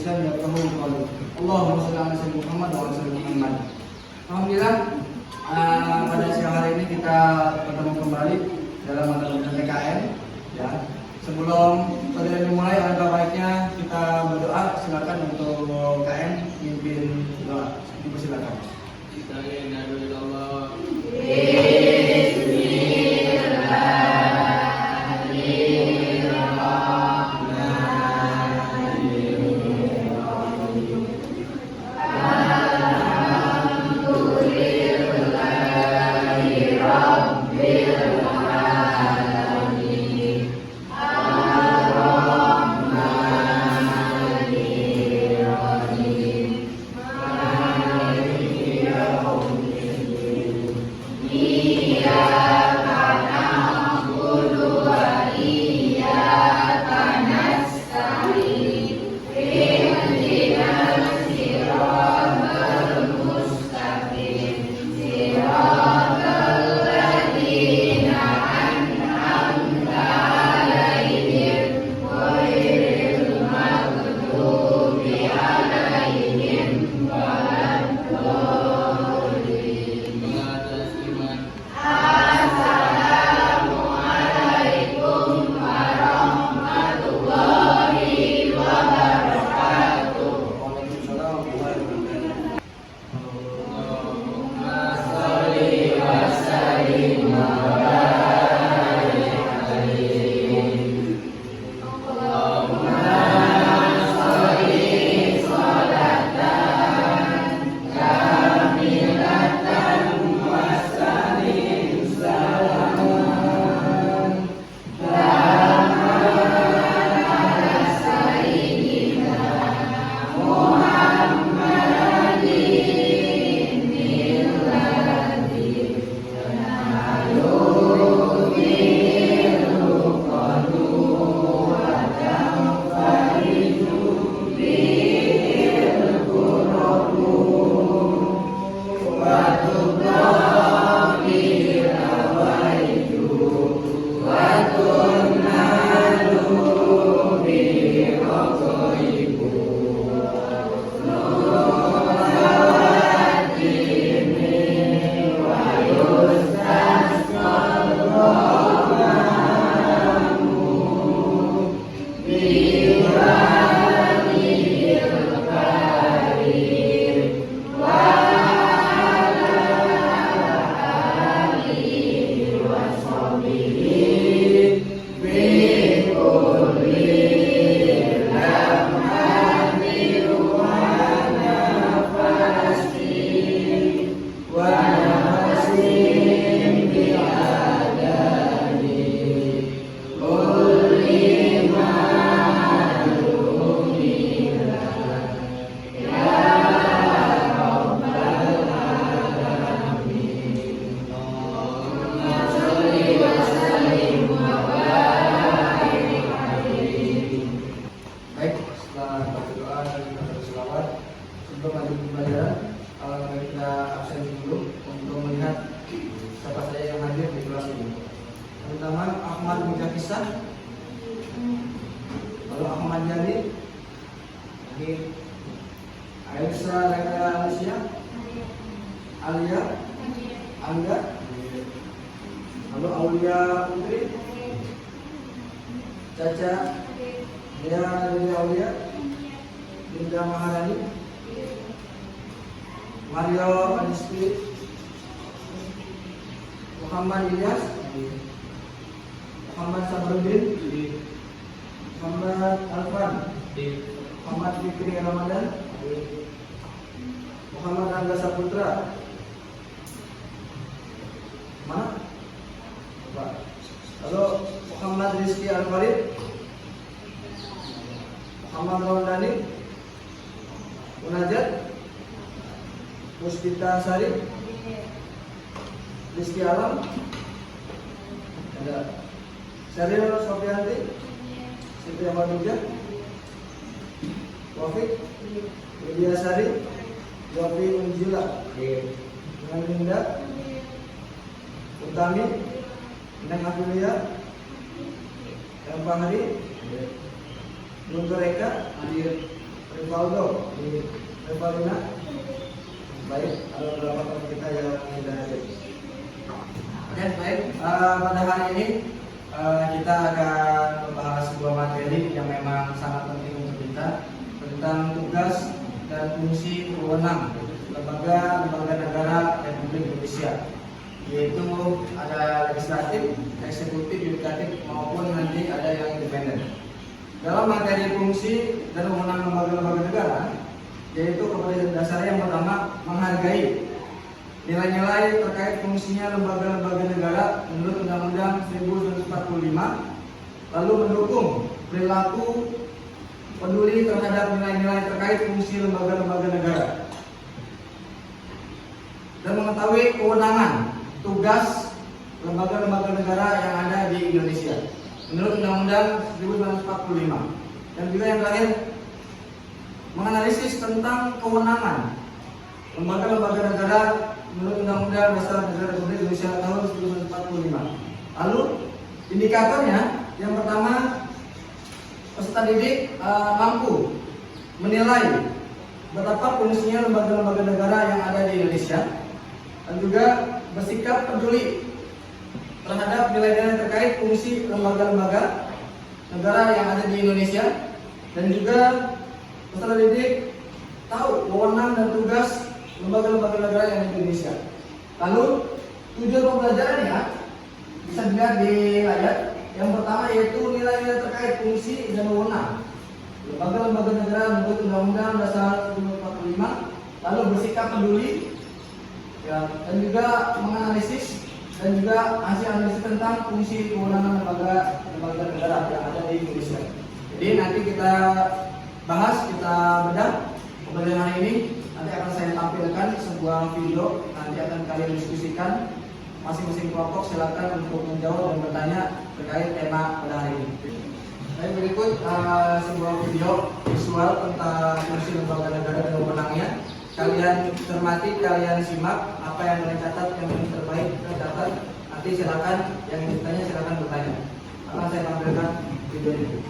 lisan yafqahu qawli. Allahumma shalli ala sayyidina Muhammad wa ala sayyidina Muhammad. Alhamdulillah, pada siang hari ini kita bertemu kembali dalam mata pelajaran PKN. Ya, sebelum pelajaran dimulai, alangkah baiknya kita berdoa. Silakan untuk KN pimpin doa. Dipersilakan. Untuk lanjut pembelajaran, kita absen dulu untuk melihat siapa saja yang hadir di kelas ini. Pertama Ahmad Mujahkisah, lalu Ahmad Yani, Aisyah Leka Alicia, Alia, Angga, lalu Aulia Putri, Caca, Dia Aulia, Linda Maharani, Mario Anisti, Muhammad Ilyas, Muhammad Sabrudin, Muhammad Alfan, Muhammad Fikri Ramadan, Muhammad Angga Saputra. Mana? Pak. Lalu Muhammad Rizky Al-Farid, Muhammad Ramadhani, Munajat, Muspita Sari, Rizky Alam, ada Syaril Sofianti, Siti Ahmad Nuja, Wafik, Widya Sari, Yofi Unjila, dengan Linda, Utami, Neng Aprilia, Yang Fahri, Guntur Eka, Rivaldo di Rivalina. Baik, ada beberapa teman kita yang tidak hadir. Oke, baik. Pada hari ini kita akan membahas sebuah materi yang memang sangat penting untuk kita tentang tugas dan fungsi wewenang lembaga negara Republik Indonesia, yaitu ada legislatif, eksekutif, yudikatif maupun nanti ada yang independen. Dalam materi fungsi dan wewenang lembaga-lembaga negara, yaitu kepada dasar yang pertama menghargai nilai-nilai terkait fungsinya lembaga-lembaga negara menurut Undang-Undang 1945, lalu mendukung perilaku peduli terhadap nilai-nilai terkait fungsi lembaga-lembaga negara, dan mengetahui kewenangan tugas lembaga-lembaga negara yang ada di Indonesia menurut Undang-Undang 1945. Dan juga yang terakhir, menganalisis tentang kewenangan lembaga-lembaga negara menurut Undang-Undang Dasar Negara Republik Indonesia tahun 1945. Lalu indikatornya, yang pertama, peserta didik mampu menilai betapa fungsinya lembaga-lembaga negara yang ada di Indonesia, dan juga bersikap peduli terhadap nilai-nilai terkait fungsi lembaga-lembaga negara yang ada di Indonesia, dan juga peserta didik tahu wewenang dan tugas lembaga-lembaga negara yang ada di Indonesia. Lalu tujuan pembelajarannya bisa dilihat di layar. Yang pertama yaitu nilai-nilai terkait fungsi dan wewenang lembaga-lembaga negara menurut Undang-Undang Dasar 1945, lalu bersikap peduli, ya, dan juga menganalisis dan juga hasil analisis tentang fungsi kewenangan lembaga negara yang ada di Indonesia. Jadi nanti kita bahas, kita bedah pembelajaran hari ini. Nanti akan saya tampilkan sebuah video, nanti akan kalian diskusikan. Masing-masing kelompok silakan untuk menjawab dan bertanya terkait tema pada hari ini. Baik, berikut sebuah video visual tentang fungsi lembaga negara dan wewenangnya. Kalian cermati, kalian simak apa yang kalian catat, yang terbaik kalian catat. Nanti silakan yang bertanya silakan bertanya. Akan saya tampilkan video ini.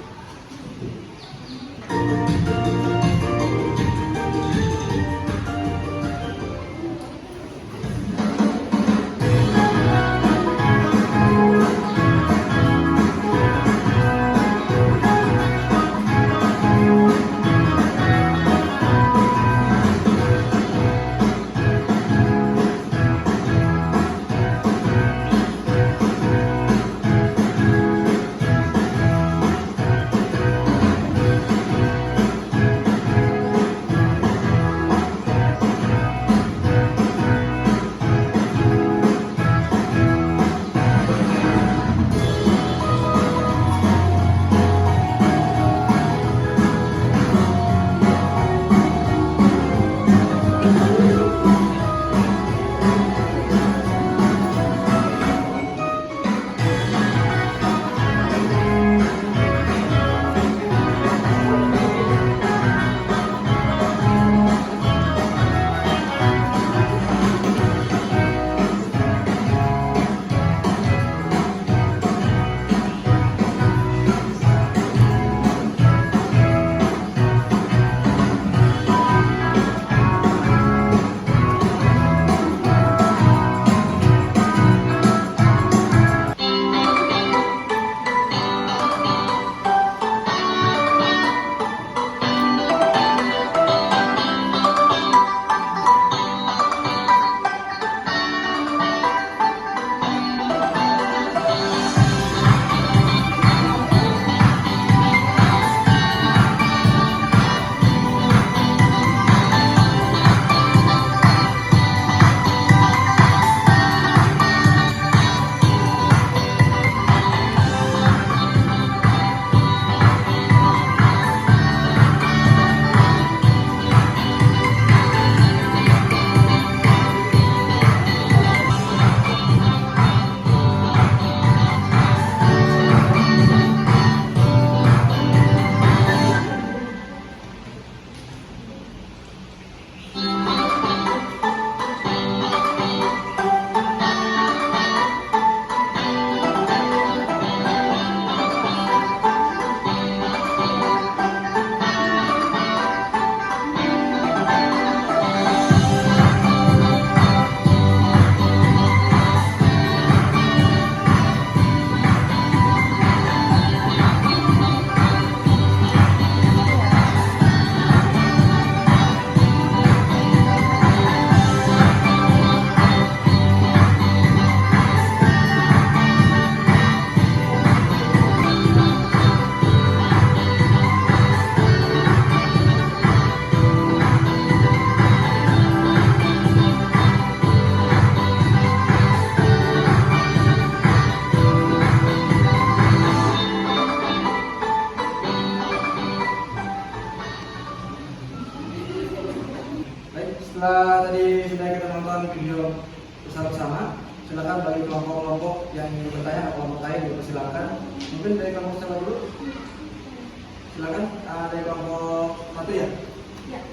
setelah tadi sudah kita nonton video bersama-sama, silakan bagi kelompok-kelompok yang ingin bertanya, kelompok lain dipersilakan. Mungkin dari kelompok siapa dulu? Silakan dari kelompok satu ya. Ya.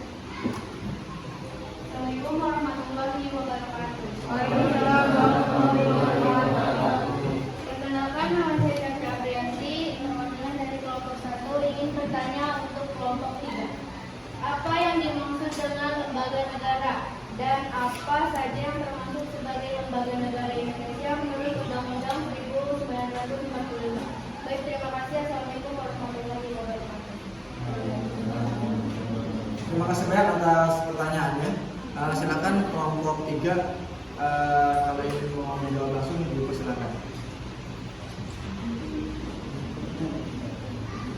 Assalamualaikum warahmatullahi wabarakatuh. Waalaikumsalam warahmatullahi wabarakatuh. Perkenalkan, nama saya Caca Aprianti, perwakilan dari kelompok 1 ingin bertanya untuk kelompok 3. Apa yang dimaksud dengan lembaga negara dan apa saja yang termasuk sebagai lembaga negara Indonesia menurut Undang-Undang 1945? Baik, terima kasih. Assalamualaikum warahmatullahi wabarakatuh. Terima kasih banyak atas pertanyaannya. Silakan kelompok 3 kalau ingin mau menjawab langsung dipersilakan.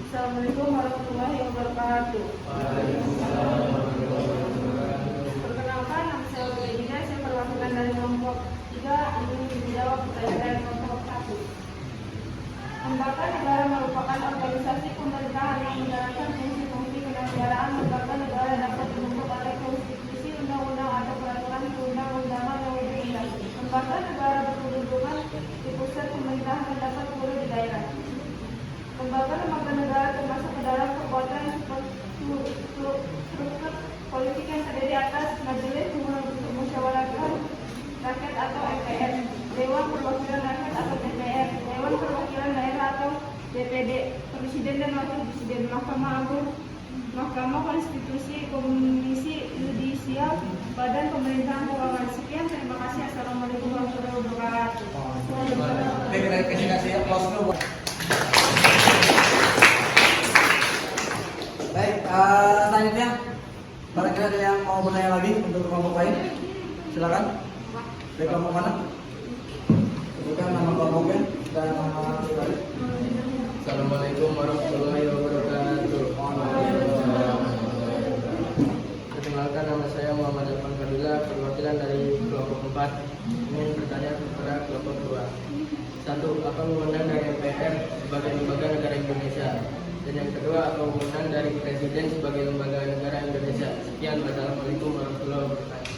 Assalamualaikum warahmatullahi wabarakatuh. Perkenalkan, nama saya Olga Edina, saya perwakilan dari kelompok 3 ingin menjawab pertanyaan dari kelompok 1. Lembaga negara merupakan organisasi pemerintahan yang menjalankan fungsi-fungsi kenegaraan. Lembaga negara dapat dibentuk oleh konstitusi, undang-undang atau peraturan perundang-undangan yang berbeda. Lembaga negara berkedudukan di pusat pemerintahan dan dapat turun di daerah. Lembaga-lembaga negara termasuk ke dalam kekuatan struktur politik yang terdiri atas majelis untuk musyawaratan rakyat atau MPR, Dewan Perwakilan Rakyat atau DPR, Dewan Perwakilan Daerah atau DPD, Presiden dan Wakil Presiden, Mahkamah Agung, Mahkamah Konstitusi, Komisi Yudisial, Badan Pemerintahan Keuangan. Sekian, terima kasih. Assalamualaikum warahmatullahi wabarakatuh. Oke, kita kasih aplaus dulu. Baik, selanjutnya barangkali ada yang mau bertanya lagi untuk kelompok lain. Silakan. Dari kelompok mana? Sebutkan nama kelompoknya dan nama pribadi. Assalamualaikum warahmatullahi wabarakatuh. Perkenalkan, nama saya Muhammad Irfan Fadila, perwakilan dari kelompok 4. Ingin bertanya kepada kelompok 2. 1. Apa wewenang dari MPR sebagai lembaga negara Indonesia? Dan yang kedua, apa wewenang dari Presiden sebagai lembaga negara Indonesia? Sekian. Wassalamualaikum warahmatullahi wabarakatuh.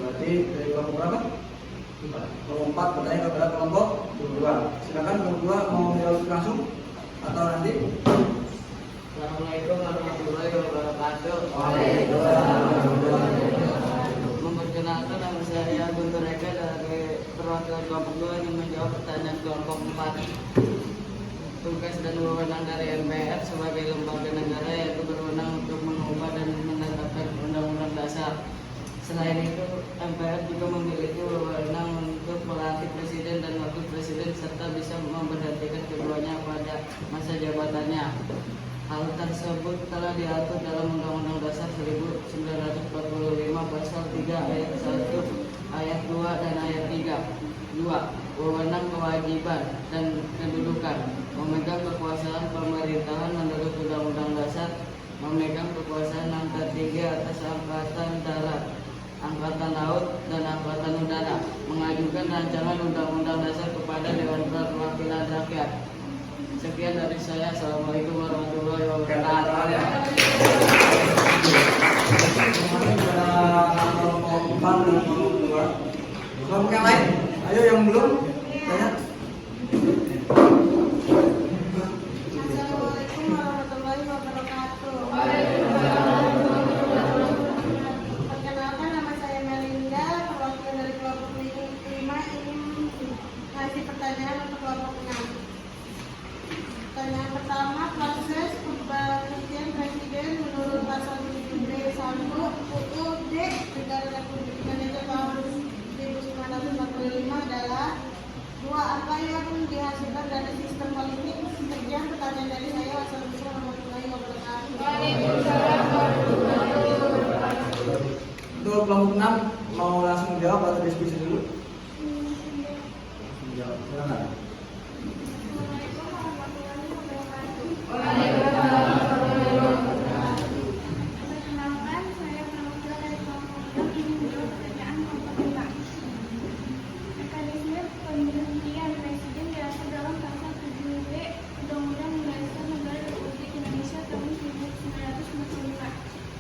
Berarti dari kelompok berapa? Kelompok 4 bertanya kepada kelompok 2. Silakan kelompok 2 mau menjawab langsung atau nanti? Assalamualaikum warahmatullahi wabarakatuh. Memperkenalkan, nama saya Guntur Eka dari perwakilan kelompok 2 ingin menjawab pertanyaan kelompok 4. Tugas dan wewenang dari MPR sebagai lembaga negara yaitu berwenang untuk mengubah dan menetapkan undang-undang dasar. Selain itu, MPR juga memiliki wewenang untuk melantik presiden dan wakil presiden serta bisa memberhentikan keduanya pada masa jabatannya. Hal tersebut telah diatur dalam Undang-Undang Dasar 1945 Pasal 3 Ayat 1, Ayat 2 dan Ayat 3. 2. Wewenang, kewajiban dan kedudukan: memegang kekuasaan pemerintahan menurut Undang-Undang Dasar, memegang kekuasaan yang tertinggi atas angkatan darat, angkatan laut, dan angkatan udara, mengajukan rancangan undang-undang dasar kepada Dewan Perwakilan Rakyat. Sekian dari saya. Assalamualaikum warahmatullahi wabarakatuh. Kelompok yang lain, ayo yang belum tanya. Assalamualaikum warahmatullahi wabarakatuh. Perkenalkan, nama saya Melinda, perwakilan dari kelompok 5 ingin ngasih pertanyaan untuk kelompok 6. Pertanyaan pertama, proses pemberhentian presiden menurut pasal 7D 1 UUD Negara Republik Indonesia tahun 1945 adalah: 2. Apa yang dihasilkan dari sistem politik? Sekian pertanyaan dari saya. Wassalamualaikum warahmatullahi wabarakatuh. Untuk kelompok 6 mau langsung jawab atau diskusi dulu? Jawab. Silakan. Perkenalkan, saya perwakilan dari kelompok 6 ingin menjawab pertanyaan kelompok 5. Mekanisme pemberhentian presiden diatur dalam pasal 7B Undang-Undang Dasar Negara Republik Indonesia tahun 1945.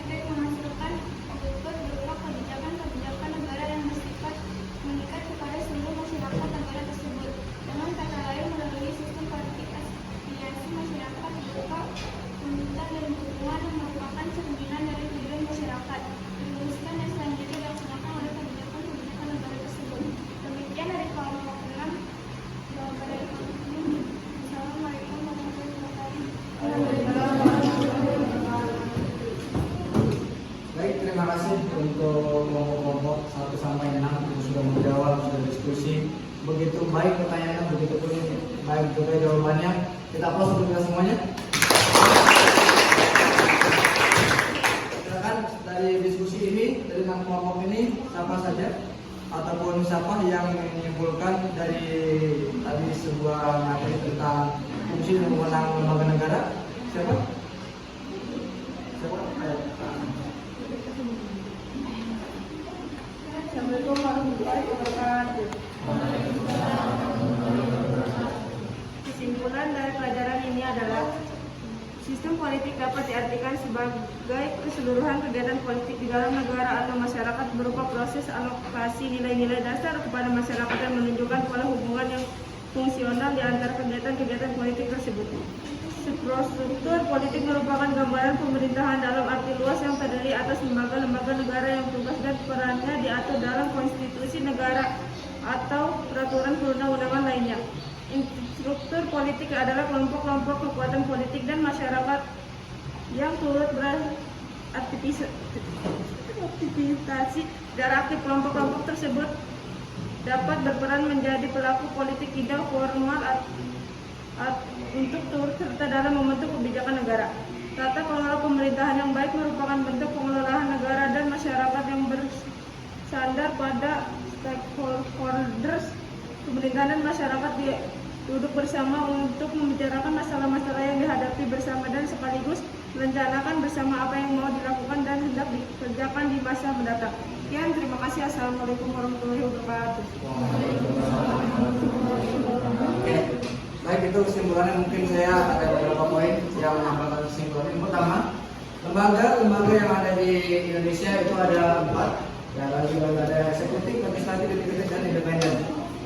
politik menghasilkan output berupa kebijakan-kebijakan negara yang bersifat mengikat kepada seluruh masyarakat negara tersebut. Dengan kata lain, melalui sistem politik aspirasi masyarakat berupa tuntutan dan dukungan yang merupakan cerminan dari tujuan masyarakat dirumuskan dan selanjutnya dilaksanakan oleh kebijakan-kebijakan negara tersebut. Demikian dari kelompok 6. Assalamualaikum warahmatullahi wabarakatuh. Baik, terima kasih untuk kelompok-kelompok 1 sampai 6 yang sudah menjawab, sudah diskusi. Begitu baik pertanyaannya, begitu pun baik juga jawabannya. Kita aplaus untuk kita semuanya. Silakan dari diskusi ini, dari 6 kelompok ini, siapa saja ataupun siapa yang menyimpulkan dari tadi sebuah materi tentang fungsi dan wewenang lembaga negara. Siapa? Siapa? Ayo. Assalamualaikum warahmatullahi wabarakatuh. Kesimpulan dari pelajaran ini adalah sistem politik dapat diartikan sebagai keseluruhan kegiatan politik di dalam negara atau masyarakat berupa proses alokasi nilai-nilai dasar kepada masyarakat yang menunjukkan pola hubungan yang fungsional di antara kegiatan-kegiatan politik tersebut. Struktur politik merupakan gambaran pemerintahan dalam arti luas yang terdiri atas lembaga-lembaga negara yang tugas dan perannya diatur dalam konstitusi negara atau peraturan perundang-undangan lainnya. Struktur politik adalah kelompok-kelompok kekuatan politik dan masyarakat yang turut beraktivitas secara aktif. Kelompok-kelompok tersebut dapat berperan menjadi pelaku politik tidak formal untuk turut serta dalam membentuk kebijakan negara. Tata kelola pemerintahan yang baik merupakan bentuk pengelolaan negara dan masyarakat yang bersandar pada stakeholders pemerintahan dan masyarakat duduk bersama untuk membicarakan masalah-masalah yang dihadapi bersama dan sekaligus merencanakan bersama apa yang mau dilakukan dan hendak dikerjakan di masa mendatang. Sekian, terima kasih. Assalamualaikum warahmatullahi wabarakatuh. Oke, baik, itu kesimpulannya. Mungkin saya ada beberapa poin yang menyampaikan kesimpulan. Yang pertama, lembaga yang ada di Indonesia itu ada 4. Ya, lalu ada eksekutif, legislatif, yudikatif, dan independen.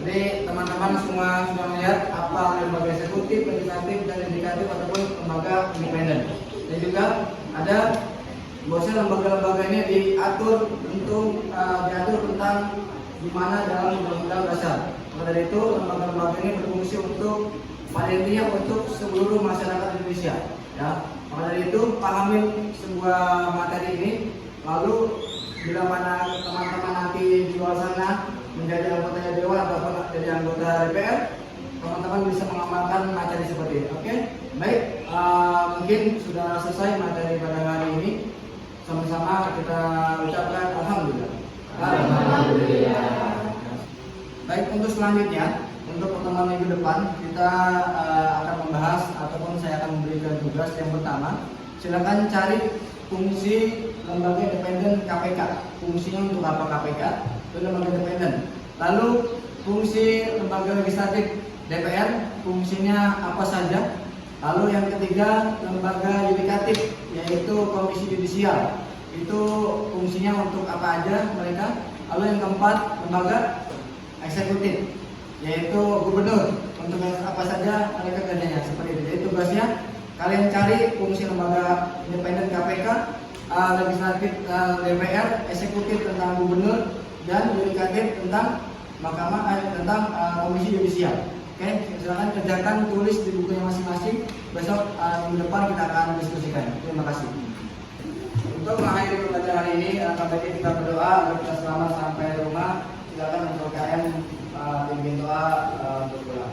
Jadi teman-teman semua sudah melihat apa lembaga eksekutif, legislatif, dan yudikatif ataupun lembaga independen. Dan juga ada bahwasanya lembaga-lembaga ini diatur tentang di mana dalam undang-undang dasar. Maka dari itu lembaga-lembaga ini berfungsi untuk pada intinya untuk seluruh masyarakat Indonesia. Ya, maka dari itu pahami sebuah materi ini. Lalu bila mana teman-teman nanti di luar sana menjadi anggota dewan ataupun jadi anggota DPR, teman-teman bisa mengamalkan materi seperti ini. Oke, baik. Mungkin sudah selesai materi pada hari ini. Sama-sama kita ucapkan alhamdulillah. Alhamdulillah. Baik, untuk selanjutnya, untuk pertemuan minggu depan kita akan membahas ataupun saya akan memberikan tugas yang pertama. Silakan cari fungsi lembaga independen KPK. Fungsinya untuk apa KPK? Itu lembaga independen. Lalu fungsi lembaga legislatif DPR, fungsinya apa saja? Lalu yang ketiga, lembaga yudikatif, yaitu komisi yudisial. Itu fungsinya untuk apa aja mereka? Lalu yang keempat, lembaga eksekutif, yaitu gubernur. Untuk apa saja mereka kerjanya seperti itu. Jadi tugasnya kalian cari fungsi lembaga independen KPK, legislatif DPR, eksekutif tentang gubernur, dan yudikatif tentang mahkamah tentang komisi yudisial. Oke, silakan kerjakan, tulis di bukunya masing-masing. Besok minggu depan kita akan diskusikan. Terima kasih. Untuk mengakhiri pembelajaran hari ini, kembali kita berdoa agar kita selamat sampai rumah. Silakan untuk KM pimpin doa untuk pulang.